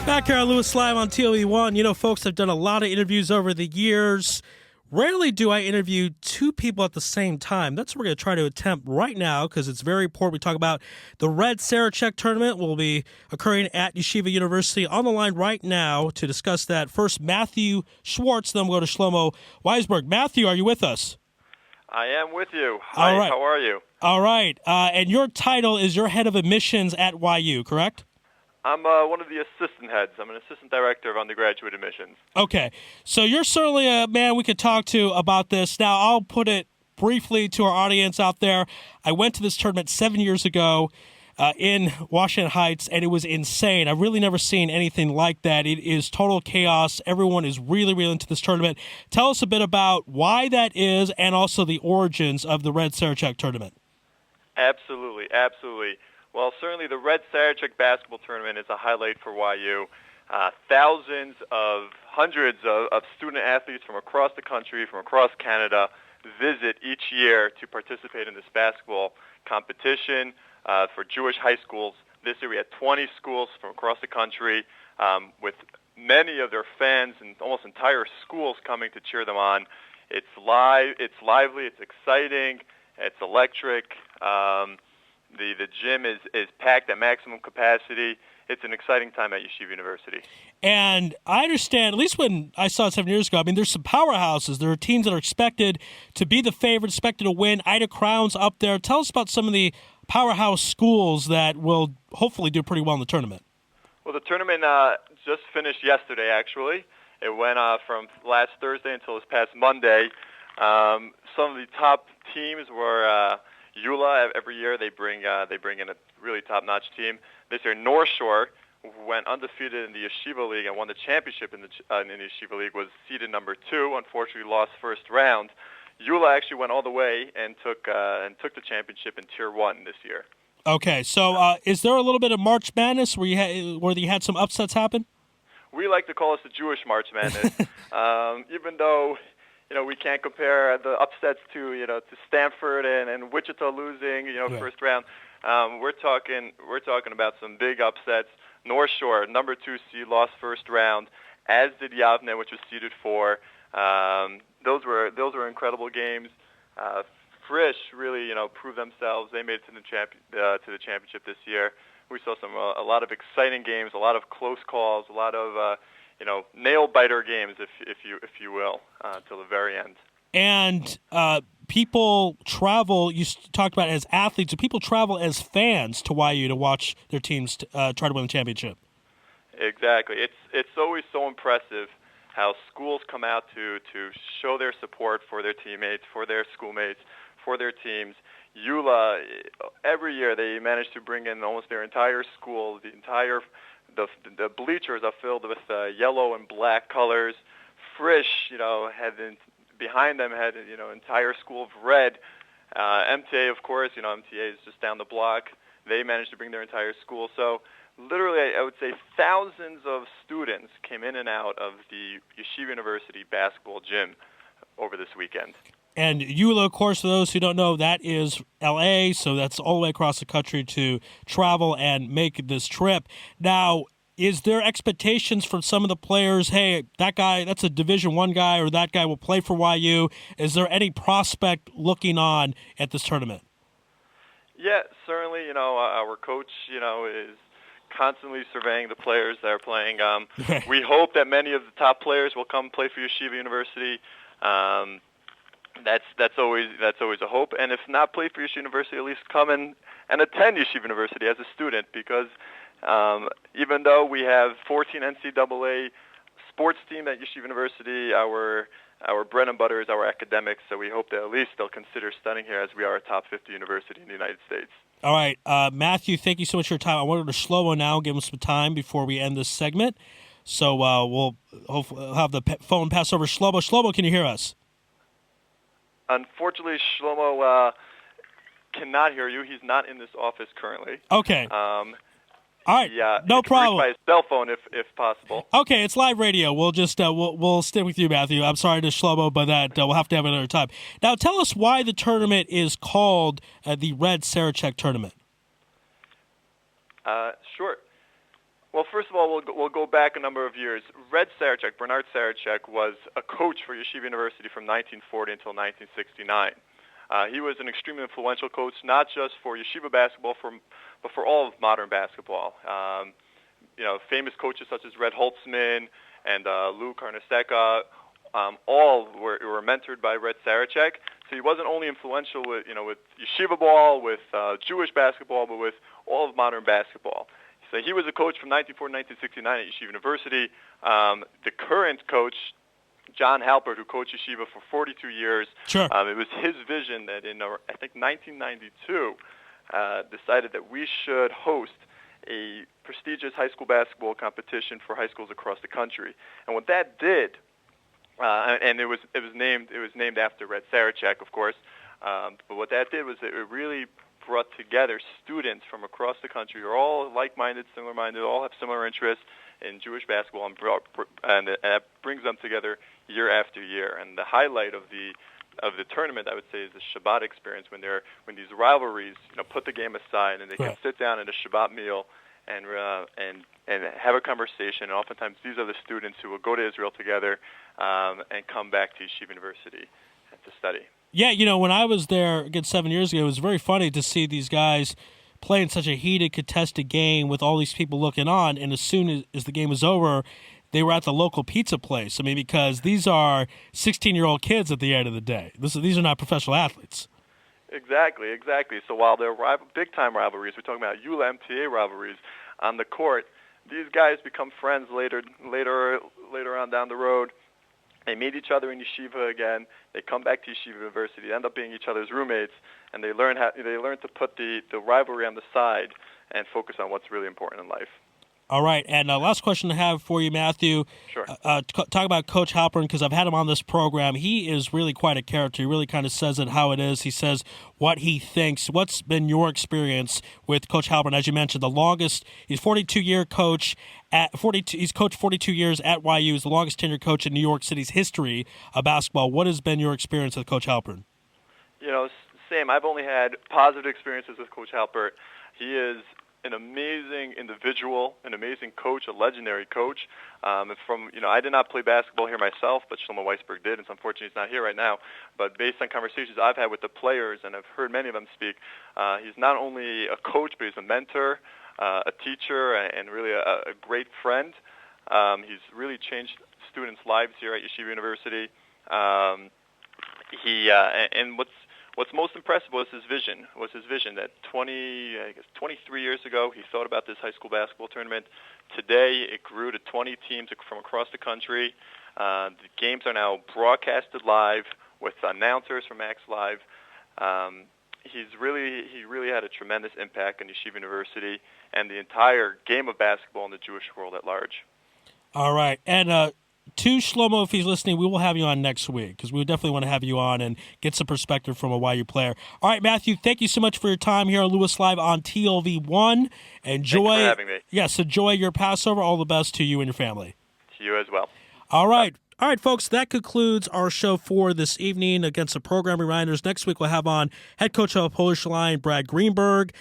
Back here on Louis Live on TLV1. You know, folks, I've done a lot of interviews over the years. Rarely do I interview two people at the same time. That's what we're going to try to attempt right now, because it's very important. We talk about the Red Sarachek tournament will be occurring at Yeshiva University. On the line right now to discuss that, first Matthew Schwartz, then we'll go to Shlomo Weisberg. Matthew, are you with us? I am with you. Hi, all right. How are you? All right. And your title is you're head of admissions at YU, correct? I'm one of the assistant heads. I'm an assistant director of undergraduate admissions. Okay. So you're certainly a man we could talk to about this. Now, I'll put it briefly to our audience out there. I went to this tournament 7 years ago in Washington Heights, and it was insane. I've really never seen anything like that. It is total chaos. Everyone is really, really into this tournament. Tell us a bit about why that is and also the origins of the Red Sarachek tournament. Absolutely, absolutely. Well, certainly the Red Sarachek basketball tournament is a highlight for YU. Hundreds of student athletes from across the country, from across Canada, visit each year to participate in this basketball competition for Jewish high schools. This year we had 20 schools from across the country with many of their fans and almost entire schools coming to cheer them on. It's live, it's lively, it's exciting, it's electric. The gym is packed at maximum capacity. It's an exciting time at Yeshiva University. And I understand, at least when I saw it 7 years ago, I mean, there's some powerhouses. There are teams that are expected to be the favorite, expected to win. Ida Crown's up there. Tell us about some of the powerhouse schools that will hopefully do pretty well in the tournament. Well, the tournament just finished yesterday, actually. It went from last Thursday until this past Monday. Some of the top teams were EULA. Every year they bring in a really top-notch team. This year, North Shore, who went undefeated in the Yeshiva League and won the championship in the Yeshiva League, was seeded number 2. Unfortunately, lost first round. EULA actually went all the way and took the championship in Tier 1 this year. Okay, so is there a little bit of March Madness where you had some upsets happen? We like to call this the Jewish March Madness, even though we can't compare the upsets to Stanford and Wichita losing Right. first round. We're talking about some big upsets. North Shore, number 2 seed, lost first round, as did Yavne, which was seeded 4. Those were incredible games. Frisch really proved themselves. They made it to the championship this year. We saw a lot of exciting games, a lot of close calls, a lot of nail biter games, if you will, till the very end. And people travel. You talked about it as athletes. Do people travel as fans to YU to watch their teams try to win the championship? Exactly. It's always so impressive how schools come out to show their support for their teammates, for their schoolmates, for their teams. EULA, every year they manage to bring in almost their entire school. The bleachers are filled with yellow and black colors. Frisch, behind them had entire school of red. MTA, of course, MTA is just down the block. They managed to bring their entire school. So literally, I would say thousands of students came in and out of the Yeshiva University basketball gym over this weekend. And EULA, of course, for those who don't know, that is L.A., so that's all the way across the country to travel and make this trip. Now, is there expectations from some of the players, hey, that guy, that's a Division I guy, or that guy will play for YU? Is there any prospect looking on at this tournament? Yeah, certainly, our coach, is constantly surveying the players that are playing. We hope that many of the top players will come play for Yeshiva University. That's always a hope, and if not play for Yeshiva University, at least come and attend Yeshiva University as a student, because even though we have 14 NCAA sports team at Yeshiva University, our bread and butter is our academics, so we hope that at least they'll consider studying here, as we are a top 50 university in the United States. All right, Matthew, thank you so much for your time. I want to go to Shlomo now, give him some time before we end this segment. So we'll hopefully have the phone pass over to Shlomo. Shlomo, can you hear us? Unfortunately, Shlomo cannot hear you. He's not in this office currently. Okay. All right, no problem. By his cell phone, if possible. Okay, it's live radio. We'll just we'll stick with you, Matthew. I'm sorry to Shlomo, but that we'll have to have another time. Now, tell us why the tournament is called the Red Sarachek Tournament. Sure. Well, first of all, we'll go back a number of years. Red Sarachek, Bernard Sarachek, was a coach for Yeshiva University from 1940 until 1969. He was an extremely influential coach, not just for Yeshiva basketball, but for all of modern basketball. Famous coaches such as Red Holtzman and Lou Carnesecca, all were mentored by Red Sarachek. So he wasn't only influential with Yeshiva ball, with Jewish basketball, but with all of modern basketball. So he was a coach from 1940 to 1969 at Yeshiva University. The current coach, John Halpert, who coached Yeshiva for 42 years, sure. It was his vision that in, I think, 1992, decided that we should host a prestigious high school basketball competition for high schools across the country. And what that did, and it was named after Red Sarachek, of course, but what that did was it really brought together students from across the country who are all like-minded, similar-minded, all have similar interests in Jewish basketball, and it brings them together year after year. And the highlight of the tournament, I would say, is the Shabbat experience when these rivalries, put the game aside and they can sit down at a Shabbat meal and have a conversation. And oftentimes, these are the students who will go to Israel together and come back to Yeshiva University to study. Yeah, when I was there again 7 years ago, it was very funny to see these guys playing such a heated, contested game with all these people looking on. And as soon as the game was over, they were at the local pizza place. I mean, because these are 16-year-old kids at the end of the day. These are not professional athletes. Exactly. So while they're big-time rivalries, we're talking about ULA MTA rivalries on the court, these guys become friends later on down the road. They meet each other in Yeshiva again. They come back to Yeshiva University, end up being each other's roommates, and they learn to put the rivalry on the side and focus on what's really important in life. All right, and last question I have for you, Matthew. Sure. Talk about Coach Halpern, because I've had him on this program. He is really quite a character. He really kind of says it how it is. He says what he thinks. What's been your experience with Coach Halpern? As you mentioned, the longest, he's 42-year coach. He's coached 42 years at YU. He's the longest tenured coach in New York City's history of basketball. What has been your experience with Coach Halpern? Same. I've only had positive experiences with Coach Halpern. He is an amazing individual, an amazing coach, a legendary coach. I did not play basketball here myself, but Shlomo Weisberg did, and unfortunately he's not here right now. But based on conversations I've had with the players, and I've heard many of them speak, he's not only a coach, but he's a mentor, a teacher, and really a great friend. He's really changed students' lives here at Yeshiva University. What's most impressive was his vision. That 23 years ago, he thought about this high school basketball tournament. Today, it grew to 20 teams from across the country. The games are now broadcasted live with announcers from Max Live. He really had a tremendous impact on Yeshiva University and the entire game of basketball in the Jewish world at large. All right, and to Shlomo, if he's listening, we will have you on next week because we definitely want to have you on and get some perspective from a YU player. All right, Matthew, thank you so much for your time here on Louis Live on TLV1. Thank you for having me. Yes, enjoy your Passover. All the best to you and your family. To you as well. All right. All right, folks, that concludes our show for this evening. Against the program reminders, next week we'll have on head coach of Polish Line, Brad Greenberg,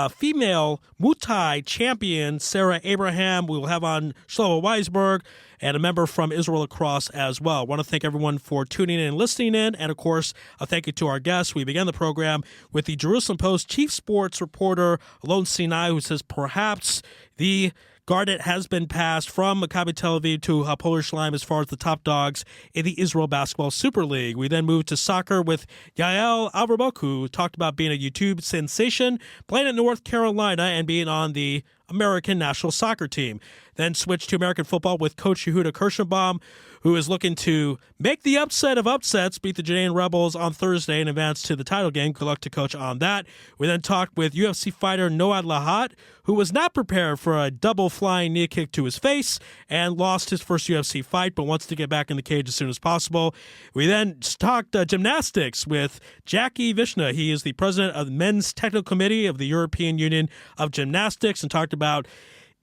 female Muay Thai champion, Sarah Abraham. We will have on Shlomo Weisberg, and a member from Israel Lacrosse as well. I want to thank everyone for tuning in and listening in, and, of course, a thank you to our guests. We began the program with the Jerusalem Post chief sports reporter, Allon Sinai, who says perhaps the Gauntlet has been passed from Maccabi Tel Aviv to Hapoel Yerushalayim as far as the top dogs in the Israel Basketball Super League. We then moved to soccer with Yael Averbuch, who talked about being a YouTube sensation, playing at North Carolina, and being on the American national soccer team. Then switched to American football with Coach Yehuda Kirschenbaum, who is looking to make the upset of upsets, beat the Judean Rebels on Thursday and advance to the title game. Good luck to Coach on that. We then talked with UFC fighter Noad Lahat, who was not prepared for a double flying knee kick to his face and lost his first UFC fight, but wants to get back in the cage as soon as possible. We then talked gymnastics with Jacky Wishnia. He is the president of the Men's Technical Committee of the European Union of Gymnastics, and talked about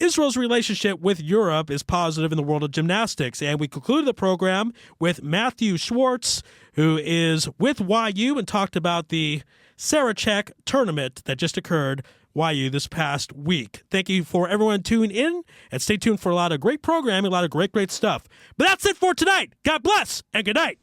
Israel's relationship with Europe is positive in the world of gymnastics. And we concluded the program with Matthew Schwartz, who is with YU, and talked about the Sarachek tournament that just occurred YU this past week. Thank you for everyone tuning in, and stay tuned for a lot of great programming, a lot of great stuff. But that's it for tonight. God bless, and good night.